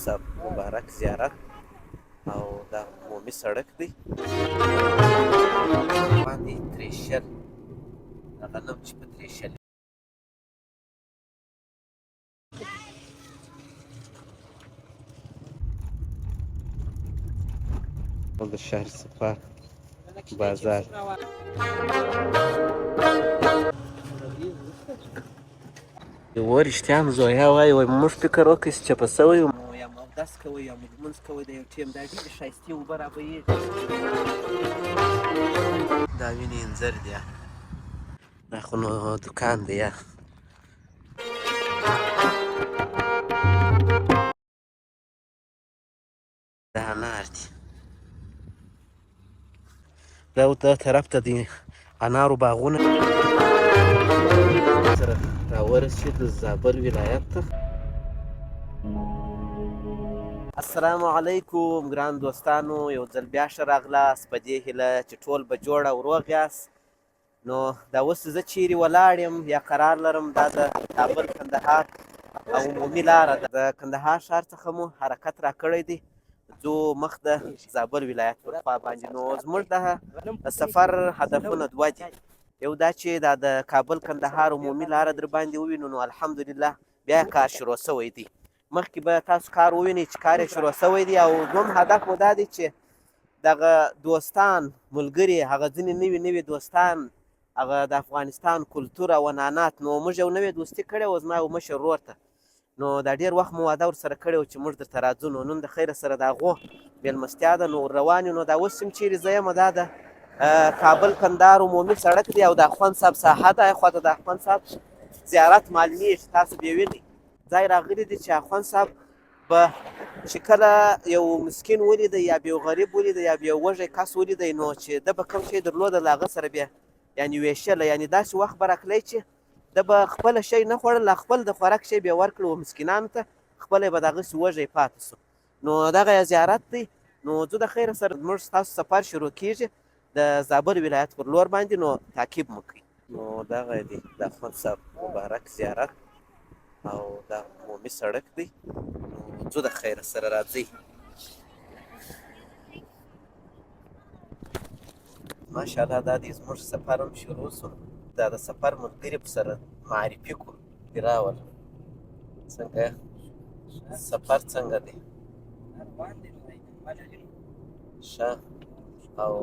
صاحب مبارک زیارت او دا عمومي سړک دی باندې تریشل د غنم چې په تریشل او د شهر صفا بازار یوه رښتیا هم زویا وایي موږ فکر وکړئ چې چپه سوی یم یا مو اودس کوئ یا مو لمونځ کوئ د یو ټیم دا ډېرې ښایستې اوبه رابهیږي دا وینې انځر دی دا خو نو دوکان دی یا دا انار دي دا دا طرف ته د انارو باغونه سره راورسېد د زابل ولایت ته السلام علیکم ګران دوستانو یو ځل بیا ښه راغلاست په دې هیله چې ټول به جوړ او روغ یاست نو دا اوس زه چیرې ولاړ یم یا قرار لرم دا د کابل کندهار او عمومي لاره ده د کندهار ښار څخه مو حرکت راکړی دی ځو مخ د زابل ولایت پر خوا باندې نو زموږ د سفر هدفونه دوه دي یو دا چې دا د کابل کندهار عمومي لاره در باندې ووینو نو الحمدلله بیا کار شروع سوی دی مخکې به تاسو کار ووینئ چې کار یې شروع سوی دی او دوم هدف مو دا دی چې دغه دوستان ملګري هغه ځینې نوي دوستان هغه د افغانستان کلتور او عنعنات نو موږ یو نوې دوستي کړې وه زما یو مشر ورور ته نو دا ډېر وخت مو واده ورسره کړی و چې موږ درته راځو نو نن د خیره سره د هغو مېلمستیا ده نو روان یو نو دا اوس هم چیرې زه یم دا د کابل کندهار عمومي سړک دی او د اخوند صاحب ساحه ده خواته د اخوند صاحب زیارت معلومیږي تاسو بیا وینئ ځای راغلی دی چې اخوند صاحب به چې کله یو مسکین ولیده یا به یو غریب ولیده یا به یو وږی کس ولیده نو چې ده به کوم شی درلوده له هغه سره بیا یعنې ویشله یعنې داسې وخت به راکلی چې ده به خپله شی نه خوړل خپل د خوراک شی بیا ورکړو مسکینانو ته خپله به دغسې وږی پاتې سو نو دغه زیارت دی نو ځو د خیره سره زموږ ستاسو سفر شروع کېږي د زابل ولایت پر لور باندې نو تعقیب مو کوي نو دغه دی د اخوند صاحب مبارک زیارت او دا عمومي سړک دی نو ځو د خیره سره راځئ ماشاءالله دا دی زموږ سفر هم شروع سو دا د سفر ملګري په سره معرفي کړو دې راوله څنګه سفر څنګه دی ښه او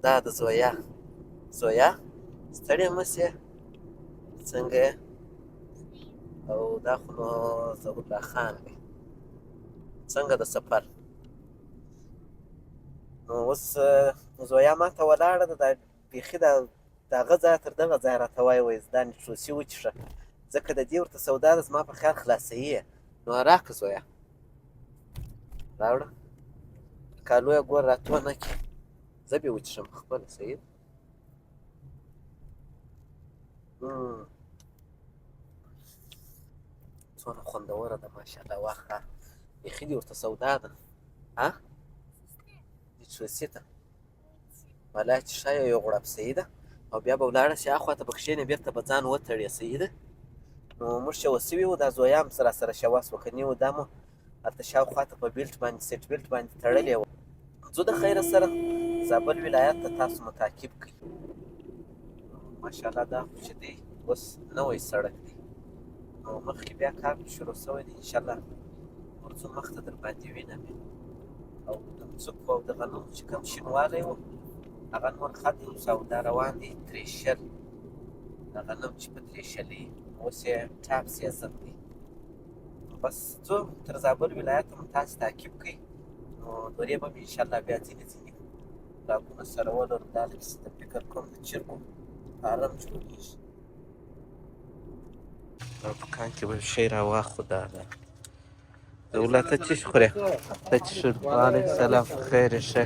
دا د زویا ستړې مه سې څنګه او دا خو نو ظهورالله خان دی څنګه د سفر نو اوس زویا ما ته ولاړه ده دا بیخي د هغه ځایه تر دغه ځایه راته وایي دا نیټروسي وچښه ځکه د دې ورته سودا ده زما په خیال خلاصوي یې نو راکړه زویا راوړه کالو یې ګور راتوه نه کړي زه بې وچښم خپله صحیح څونه خوندوره ده ماشاءالله واخه بیخي دې ورته سودا ده نیټروسي ته والله چې ښه یو غوړپ صحیح ده او بیا به ولاړه شي هاخوا ته به کښېنې بېرته به ځان وتړې صحیح ده نو موږ شوه سوي وو دا زویا هم راسره شوه سوه که نه وو دا مو هلته شاوخوا ته په بیلټ باندې سیټ بیلټ باندې تړلې وه ځو د خیره سره زابل ولایت ته تاسو متعقب کړئ ماشاءالله دا خو چې دی اوس نوی سړک دی نو مخکې بیا کار شروع سوی دی انشاءالله ورځو مخ ته در باندې وینم او د مځکو او د غنمو چې کوم شینوالی و هغه نور ختم سو او دا روان دی تریشل د غنم چې په تریشلي اوس یې ټاپ سیزن دی بس ځو تر زابل ولایت هم تاسو تعقیب کړئ نو دورې به مې انشاءالله بیا ځینې بلاګونه سره ولرو دا لکه د فکر کوم د چرګو فارم جوړېږي دوکان کې به شی راواخلو دا ده دوله ته څه خورې ته څه شو وعلیکم السلام خیر شه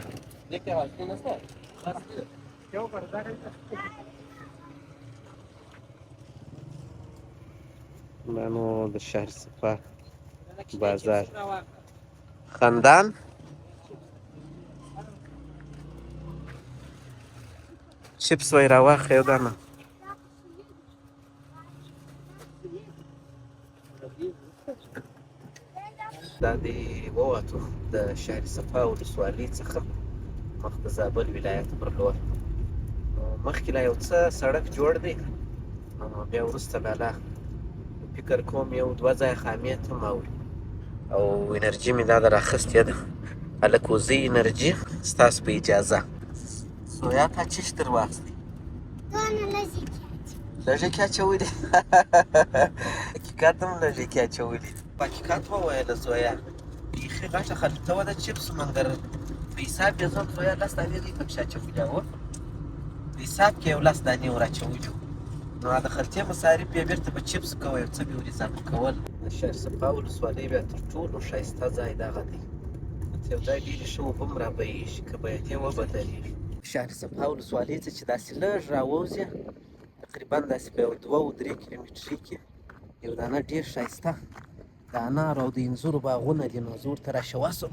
دا نو د شهر صفا بازار خندان چیپس وای راواخه یو دانه دا دی ووتو د شهر صفا ولسوالۍ څخه مخ د زابل ولایت پر لور. مخکې لا یو څه سړک جوړ دی، بیا وروسته لالا فکر کوم یو دوه ځایه خامې تم او انرژي مې دا د راخیستې ده. هلک وځئ انرژي ستاسو په اجازه. سویا تا چش در واخیستی؟ لږکې اچولي. حقیقت هم لږکې اچولي. په حقیقت وویله زویا بیخي غټه خلیته وه د چپسو مګر په حساب یې زه زویا 10 دانې دوی پکښې اچولي وه. په حساب کې یو 10 دانې ور اچولي وو. نو د خلطې مصارف یې بېرته په چپسو کوه، یو څه مې ور اضافه کول. د شهر صفا ولسوالۍ بیا تر ټولو ښایسته ځای دغه دی. هلته یو ځای ډېرې ښه اوبه هم رابهېږي که بیتې وبدلېږي. شهر صفا ولسوالۍ څه چې داسې لږ راووځې تقریبا داسې په یو 2-3 کیلومترۍ کې یو دانه ډېر ښایسته د انارو او د انځرو باغونه دي. نو زه ورته راشوسم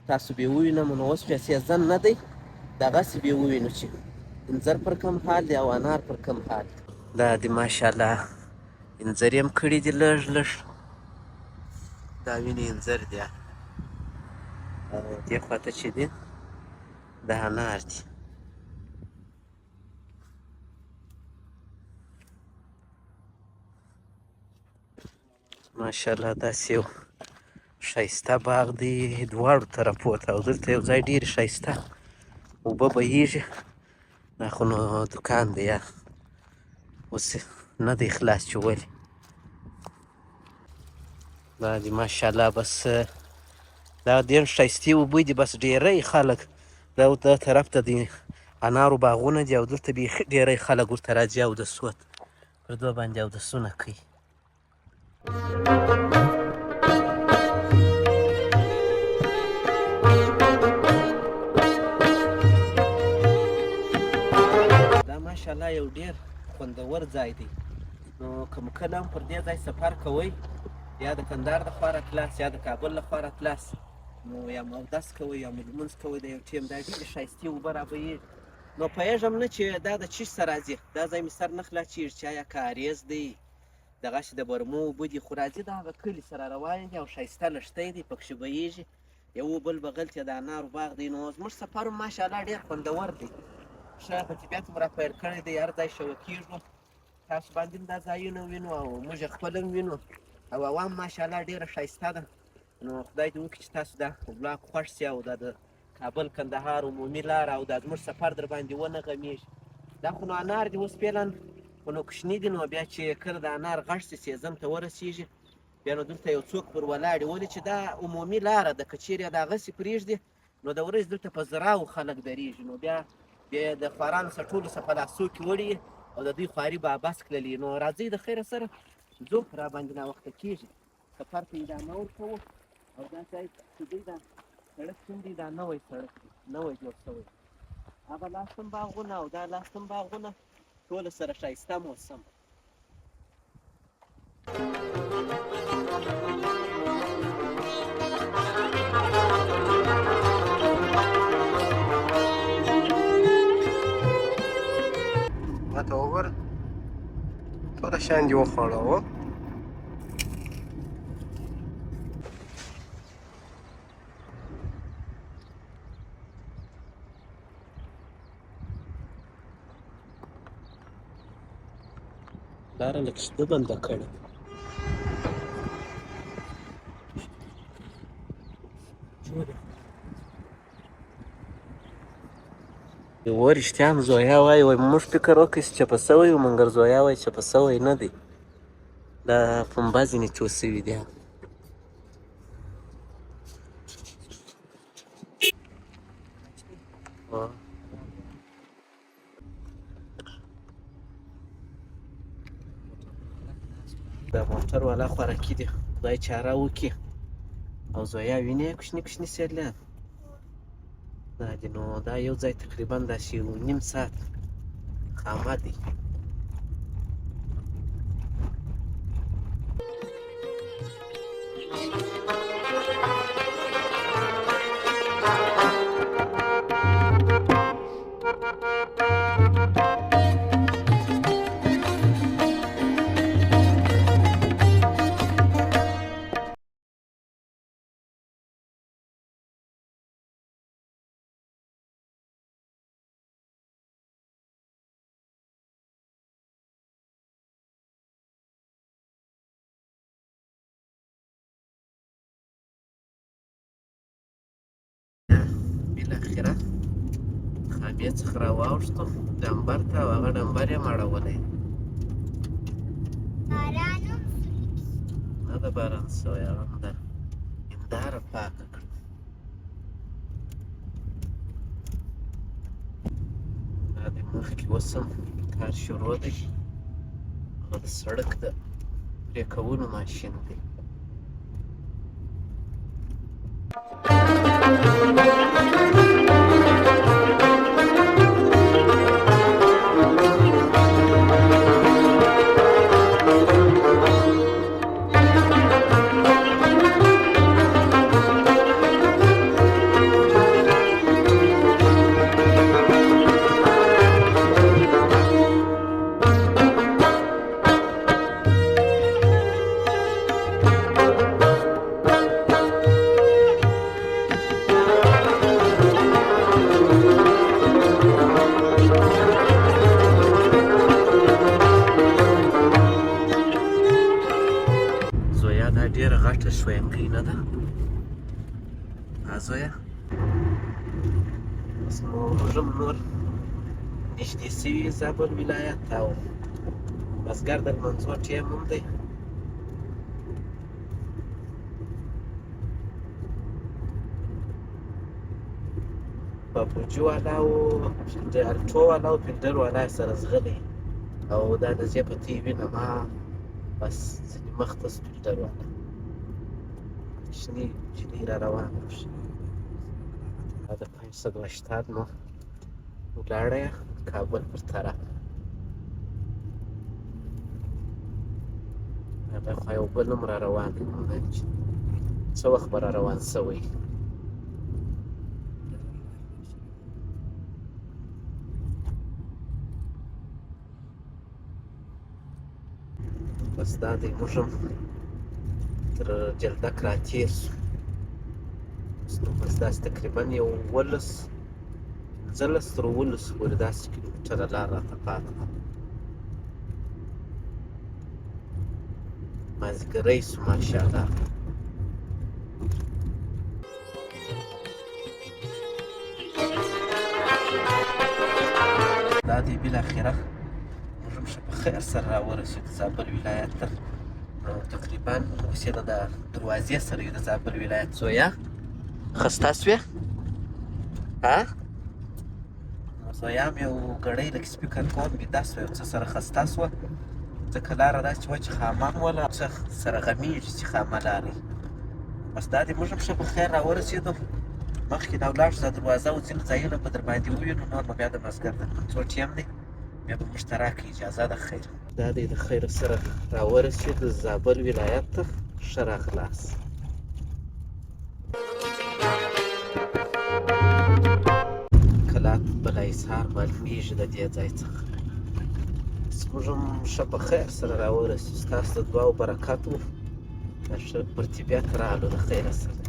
تاسو بې ووینم. نو اوس بیا سیزن نه دی، دغسې بې ووینو چې انځر پر کوم حال دی او انار پر کوم حال. دا دي ماشاءالله انځر یې هم کړي دي لږ لږ. دا وینې انځر دي او دې خواته چې دي د انار دي. ماشاءالله داسې یو ښایسته باغ دی دواړو طرفو ته او دلته یو ځای ډېرې ښایسته اوبه بهیږي. دا خو نو دوکان دی یا اوس نه دی خلاص چې ولې. دا دي ماشاءالله بس دا ډېر ښایستې اوبه دي. بس ډېری خلک دا طرف ته د انارو باغونه دي او دلته بیخي ډېری خلک ورته راځي اودسو ته پر دوه باندې اودسونه کوي. دا ماشاءالله یو ډېر خوندور ځای دی. نو که مو کله هم پر دې ځای سفر کوئ یا د کندهار د خوا راتلاس یا د کابل له خوا راتلاس نو یا مو اودس کوئ یا مو لمونځ کوئ د یو ټیم دا ډېرې ښایستې اوبه رابهیږي. نو پوهېږم نه چې دا د چیش څه راځي. دا ځای مې سر نه خلاصېږي چې آیا کاریز دی دغسې د برمو اوبه دي، خو راځي د هغه کلي سره روان دي او ښایسته لښتی دی پکښې بهیږي. یو بل بغل ته د انارو باغ دی. نو زموږ سفر هم ماشاءالله ډېر خوندور دی. ښه په طبیعت مو راپیل کړی دی، هر ځای شوه کېږو. تاسو باندې هم دا ځایونه وینو او موږ یې خپل هم وینو او هوا هم ماشاءالله ډېره ښایسته ده. نو خدای دې وکړي چې تاسو دا ولاګ خوښ سي او دا د کابل کندهار عمومي لاره او دا زموږ سفر در باندې ونه غمیږي. دا خو نو انار دي اوس فعلا خو نو کوچني دي. نو بیا چې کله د انار غټ سي سیزن ته ورسېږي بیا نو دلته یو څوک پر ولاړ وي. ولې چې دا عمومي لاره ده، که چیرې د هغسې پرېږدي نو د ورځې دلته په زراو خلک درېږي. نو بیا د خوارانو سره ټولو سره په لاسو کې وړي او د دوی خواري به عبس کړلي. نو راځئ د خیره سره ځو، را باندې ناوخته کېږي، سفر ته ادامه ورکوو. او دا ځای چې دی دا سړک کوم دی دا نوی سړک دی، نوی جوړ شوی. هغه لاستم باغونه او دا لاستم باغونه ټوله سره ښایسته موسم. ماته وګوره ټوله شیان دې وخوړه. لاره لږ شنه بنده کړې. و رښتیا هم زویا وایي موږ فکر وکړی چې چپه سوی و مګر زویا وایي چپه سوی نه دی، دا پنبه ځینې چو سوي دي. د موټر والا خوراکي دي، خدای چاره وکړي. او زویا وینې کوچني کوچني سیرلیان دا دي. نو دا یو ځای تقریبا داسې 1.5 ساعت خامه دی. بالاخره خامې څخه راواوښتو ډمبر ته او هغه ډمبر یې مړولی نه ده باران سوی هغه هم ده هنداره پاکه کړه دا دی مخکې اوس هم کار شروع دی هغه د سړک د پرې کولو ماشین دی ډېره غټه شوینګۍ نه ده زویه اوس موږ هم نور نږدې سوي زابل ولایت ته او مازدیګر د لمانځو ټیم هم دی بابوجي والا او الټو والا او پنډر والا یې سره ځغلي او دا د زه په تی وینم بس ځینې مخ ته سپینډر والا شنې جینۍ را روانه دا د 580 نو ولاړه یم کابل پر طرف دا خو یو بل هم را روان دی څه وخت به را روان سوی بس دا دی موږ هم تر جلدک را تېر سو نو بس داسې تقریبا یو 15 تر 19 پورې داسې کیلومتره لار راته پاته ده مازدیګری سو ماشاءالله دا دی بالاخره موږ هم ښه په خیر سره راورسېدو زابل ولایت ته تقریبا اوس یې د دروازې سره یو د زابل ولایت زویه خسته سوې زویه هم یو ګړۍ لږ سپیکر کوم بیده سوه یو څه سره خسته سوه ځکه لاره داسې وه چې خامه وله څه سره غمیږي چې خامه لاره وي بس دا دی موږ هم ښه په خیر راورسېدو مخکې دا ولاړ شو دا دروازه او ځینې ځایونه به در باندې ووینو نور به بیا د مازدیګر د لمانځو ټیم دی بیا به موږ ته راکړي اجازه د خیر دا دی د خیر سره راورسېد زابل ولایت ته ښه راغلاست کلات بلااسحار معلومیږي د دې ځای څخه موږ هم ښه په خیر سره راورسېدو ستاسو د دعاو برکت و ښه ترتیبیت راغلو د خیره سره